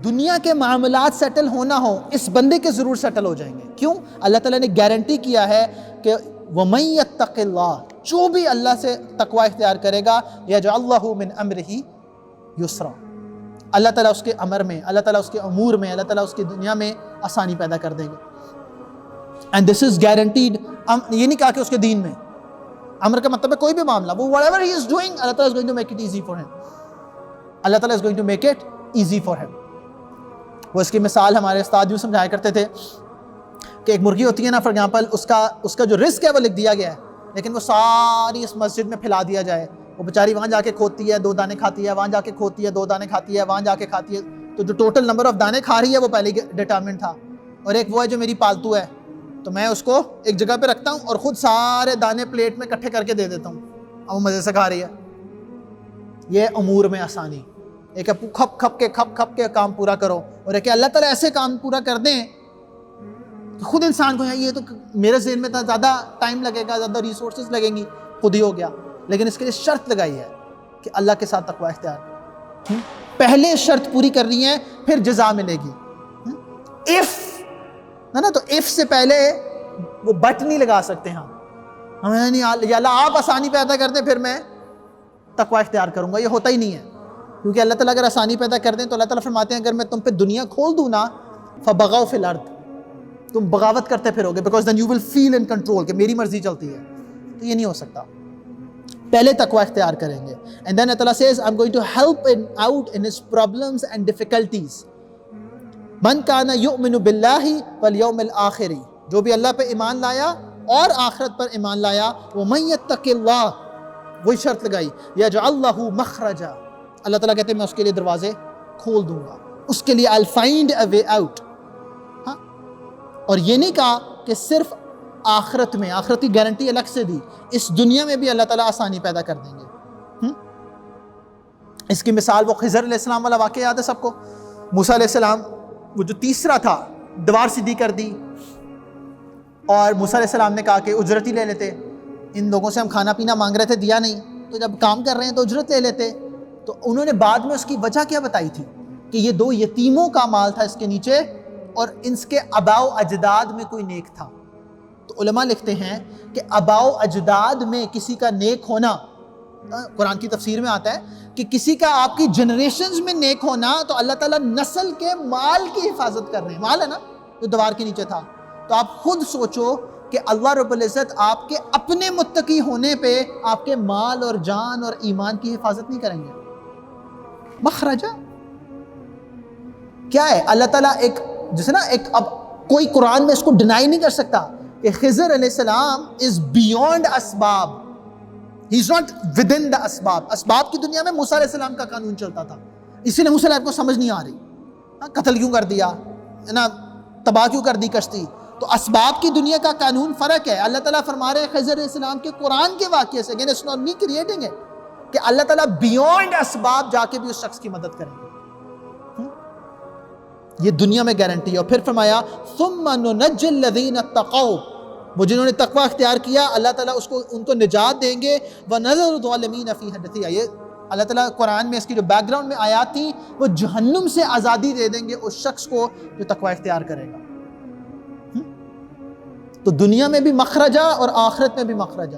دنیا کے معاملات سیٹل ہونا ہو اس بندے کے ضرور سیٹل ہو جائیں گے. کیوں؟ اللہ تعالیٰ نے گارنٹی کیا ہے کہ وَمَن يَتَّقِ اللَّهَ، جو بھی اللہ سے تقوی اختیار کرے گا يَجْعَلْ لَهُ مِنْ أَمْرِهِ يُسْرًا، اللہ تعالیٰ اس کے امر میں، اللہ تعالیٰ اس کے امور میں، اللہ تعالیٰ اس کی دنیا میں آسانی پیدا کر دیں گے. And this is guaranteed. یہ نہیں کہا کہ اس کے دین میں، امر کا مطلب ہے کوئی بھی معاملہ، وہ whatever he is doing اللہ تعالیٰ is going to make it easy for him. اللہ تعالیٰ is going to make it easy for him. وہ اس کی مثال ہمارے استاد یوں سمجھایا کرتے تھے کہ ایک مرغی ہوتی ہے نا، فار ایگزامپل اس کا جو رزق ہے وہ لکھ دیا گیا ہے، لیکن وہ ساری اس مسجد میں پھیلا دیا جائے. وہ بیچاری وہاں جا کے کھوتی ہے، 2 دانے کھاتی ہے، وہاں جا کے کھوتی ہے، 2 دانے کھاتی ہے، وہاں جا کے کھاتی ہے. تو جو ٹوٹل نمبر آف دانے کھا رہی ہے وہ پہلے ڈٹرمنٹ تھا. اور ایک وہ ہے جو میری پالتو ہے، تو میں اس کو ایک جگہ پہ رکھتا ہوں اور خود سارے دانے پلیٹ میں اکٹھے کر کے دے دیتا ہوں، اب وہ مزے سے کھا رہی ہے. یہ امور میں آسانی. ایک کھپ کے کام پورا کرو، اور ایک اللہ تعالیٰ ایسے کام پورا کر دیں کہ خود انسان کو یہ تو میرے ذہن میں تھا زیادہ ٹائم لگے گا، زیادہ ریسورسز لگیں گی، خود ہی ہو گیا. لیکن اس کے لیے شرط لگائی ہے کہ اللہ کے ساتھ تقوی اختیار. پہلے شرط پوری کرنی ہے، پھر جزا ملے گی. اف ہے نا، تو اف سے پہلے وہ بٹ نہیں لگا سکتے. ہمیں نہیں یا اللہ آپ آسانی پیدا کر دیں پھر میں تقوی اختیار کروں گا، یہ ہوتا ہی نہیں ہے. کیونکہ اللہ تعالیٰ اگر آسانی پیدا کر دیں تو اللہ تعالیٰ فرماتے ہیں اگر میں تم پہ دنیا کھول دوں نا فَبَغَوْا فِي الْأَرْضِ، تم بغاوت کرتے پھرو گے، because then you will feel in control کہ میری مرضی چلتی ہے. تو یہ نہیں ہو سکتا. پہلے تقوی اختیار کریں گے. And then اللہ تعالیٰ says I'm going to help him out in his problems and difficulties. من کان یؤمن باللہ والیوم الآخر، جو بھی اللہ پہ ایمان لایا اور آخرت پر ایمان لایا. ومن یتق اللہ، وہی شرط لگائی، یجعل لہ مخرجا، اللہ تعالیٰ کہتے ہیں میں اس کے لیے دروازے کھول دوں گا، اس کے لیے I'll find a way out. ہاں، اور یہ نہیں کہا کہ صرف آخرت میں، آخرت کی گارنٹی الگ سے دی، اس دنیا میں بھی اللہ تعالیٰ آسانی پیدا کر دیں گے. اس کی مثال وہ خضر علیہ السلام والا واقعہ یاد ہے سب کو. موسیٰ علیہ السلام وہ جو تیسرا تھا دیوار سیدھی کر دی، اور موسیٰ علیہ السلام نے کہا کہ اجرت ہی لے لیتے، ان لوگوں سے ہم کھانا پینا مانگ رہے تھے دیا نہیں، تو جب کام کر رہے ہیں تو اجرت لے لیتے. تو انہوں نے بعد میں اس کی وجہ کیا بتائی تھی کہ یہ 2 یتیموں کا مال تھا اس کے نیچے، اور ان کے آباء و اجداد میں کوئی نیک تھا. تو علماء لکھتے ہیں کہ آباء و اجداد میں کسی کا نیک ہونا، قرآن کی تفسیر میں آتا ہے کہ کسی کا آپ کی جنریشنز میں نیک ہونا، تو اللہ تعالیٰ نسل کے مال کی حفاظت کر رہے ہیں. مال ہے نا جو دیوار کے نیچے تھا. تو آپ خود سوچو کہ اللہ رب العزت آپ کے اپنے متقی ہونے پہ آپ کے مال اور جان اور ایمان کی حفاظت نہیں کریں گے. مخرجہ کیا ہے؟ اللہ تعالیٰ ایک جیسے نا ایک، اب کوئی قرآن میں اس کو ڈینائی نہیں کر سکتا کہ خضر علیہ السلام از بیونڈ اسباب، ہی از ناٹ ود ان دا اسباب. اسباب کی دنیا میں موسیٰ علیہ السلام کا قانون چلتا تھا، اسی لیے موسیٰ علیہ السلام کو سمجھ نہیں آ رہی، قتل کیوں کر دیا ہے نا، تباہ کیوں کر دی کشتی. تو اسباب کی دنیا کا قانون فرق ہے. اللہ تعالیٰ فرما رہے ہیں خضر علیہ السلام کے قرآن کے واقعے سے، again it's not me creating it, کہ اللہ تعالیٰ بیونڈ اسباب جا کے بھی اس شخص کی مدد کریں گے. یہ دنیا میں گارنٹی ہے. اور پھر فرمایا ثم ننجی الذین اتقوا، وہ جنہوں نے تقوی اختیار کیا اللہ تعالیٰ ان کو نجات دیں گے. وَنَذَرُ الظَّالِمِينَ فِيهَا جَثِيًّا، یہ اللہ تعالیٰ قرآن میں اس کی جو بیک گراؤنڈ میں آیات تھی، وہ جہنم سے آزادی دے دیں گے اس شخص کو جو تقوی اختیار کرے گا. تو دنیا میں بھی مخرجہ اور آخرت میں بھی مخرجہ.